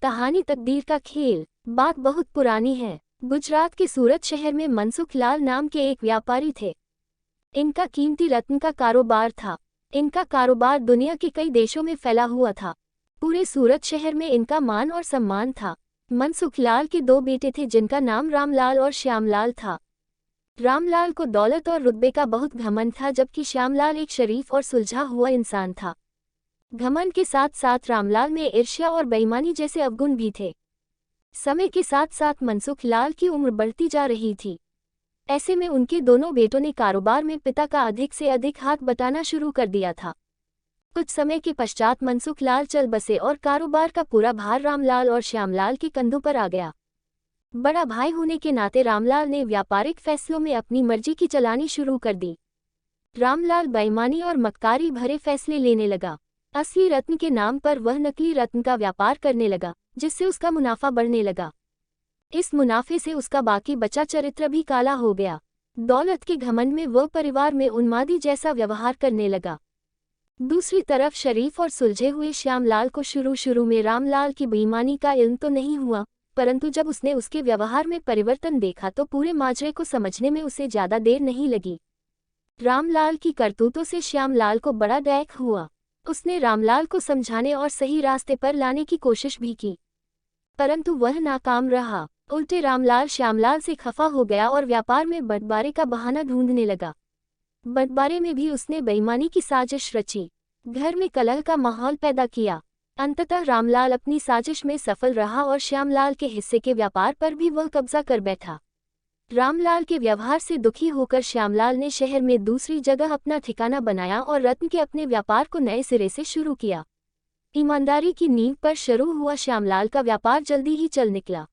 कहानी तकदीर का खेल। बात बहुत पुरानी है। गुजरात के सूरत शहर में मनसुख लाल नाम के एक व्यापारी थे। इनका कीमती रत्न का कारोबार था। इनका कारोबार दुनिया के कई देशों में फैला हुआ था। पूरे सूरत शहर में इनका मान और सम्मान था। मनसुख लाल के दो बेटे थे जिनका नाम रामलाल और श्यामलाल था। रामलाल को दौलत और रुतबे का बहुत घमंड था, जबकि श्यामलाल एक शरीफ और सुलझा हुआ इंसान था। घमंड के साथ साथ रामलाल में ईर्ष्या और बेईमानी जैसे अवगुण भी थे। समय के साथ साथ मनसुख लाल की उम्र बढ़ती जा रही थी। ऐसे में उनके दोनों बेटों ने कारोबार में पिता का अधिक से अधिक हाथ बटाना शुरू कर दिया था। कुछ समय के पश्चात मनसुख लाल चल बसे और कारोबार का पूरा भार रामलाल और श्यामलाल के कंधों पर आ गया। बड़ा भाई होने के नाते रामलाल ने व्यापारिक फैसलों में अपनी मर्जी की चलानी शुरू कर दी। रामलाल बेईमानी और मक्कारी भरे फैसले लेने लगा। असली रत्न के नाम पर वह नकली रत्न का व्यापार करने लगा, जिससे उसका मुनाफा बढ़ने लगा। इस मुनाफे से उसका बाकी बचा चरित्र भी काला हो गया। दौलत के घमंड में वह परिवार में उन्मादी जैसा व्यवहार करने लगा। दूसरी तरफ शरीफ और सुलझे हुए श्यामलाल को शुरू में रामलाल की बेईमानी का इल्म तो नहीं हुआ, परंतु जब उसने उसके व्यवहार में परिवर्तन देखा तो पूरे माजरे को समझने में उसे ज्यादा देर नहीं लगी। रामलाल की करतूतों से श्यामलाल को बड़ा दैख हुआ। उसने रामलाल को समझाने और सही रास्ते पर लाने की कोशिश भी की, परंतु वह नाकाम रहा। उल्टे रामलाल श्यामलाल से खफा हो गया और व्यापार में बंटवारे का बहाना ढूंढने लगा। बंटवारे में भी उसने बेईमानी की साजिश रची, घर में कलह का माहौल पैदा किया। अंततः रामलाल अपनी साजिश में सफल रहा और श्यामलाल के हिस्से के व्यापार पर भी वह कब्जा कर बैठा। रामलाल के व्यवहार से दुखी होकर श्यामलाल ने शहर में दूसरी जगह अपना ठिकाना बनाया और रत्न के अपने व्यापार को नए सिरे से शुरू किया। ईमानदारी की नींव पर शुरू हुआ श्यामलाल का व्यापार जल्दी ही चल निकला।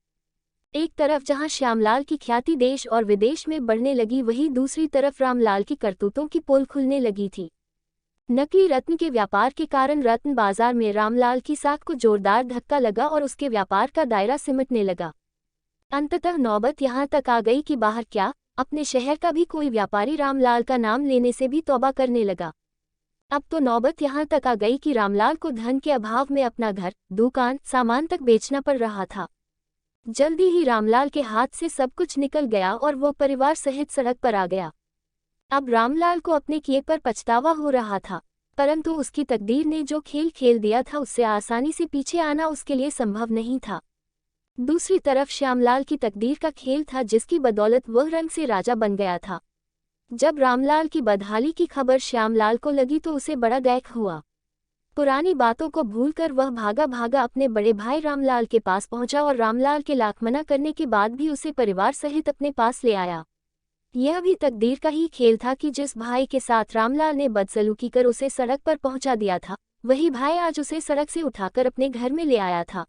एक तरफ जहां श्यामलाल की ख्याति देश और विदेश में बढ़ने लगी, वहीं दूसरी तरफ रामलाल की करतूतों की पोल खुलने लगी थी। नकली रत्न के व्यापार के कारण रत्न बाजार में रामलाल की साख को जोरदार धक्का लगा और उसके व्यापार का दायरा सिमटने लगा। अंततः नौबत यहाँ तक आ गई कि बाहर क्या, अपने शहर का भी कोई व्यापारी रामलाल का नाम लेने से भी तौबा करने लगा। अब तो नौबत यहाँ तक आ गई कि रामलाल को धन के अभाव में अपना घर, दुकान, सामान तक बेचना पड़ रहा था। जल्दी ही रामलाल के हाथ से सब कुछ निकल गया और वो परिवार सहित सड़क पर आ गया। अब रामलाल को अपने किए पर पछतावा हो रहा था, परंतु उसकी तकदीर ने जो खेल खेल दिया था उससे आसानी से पीछे आना उसके लिए संभव नहीं था। दूसरी तरफ श्यामलाल की तकदीर का खेल था, जिसकी बदौलत वह रंग से राजा बन गया था। जब रामलाल की बदहाली की खबर श्यामलाल को लगी तो उसे बड़ा दैख हुआ। पुरानी बातों को भूलकर वह भागा भागा अपने बड़े भाई रामलाल के पास पहुंचा और रामलाल के लाख मना करने के बाद भी उसे परिवार सहित अपने पास ले आया। यह भी तकदीर का ही खेल था कि जिस भाई के साथ रामलाल ने बदसलूकी कर उसे सड़क पर पहुंचा दिया था, वही भाई आज उसे सड़क से उठाकर अपने घर में ले आया था।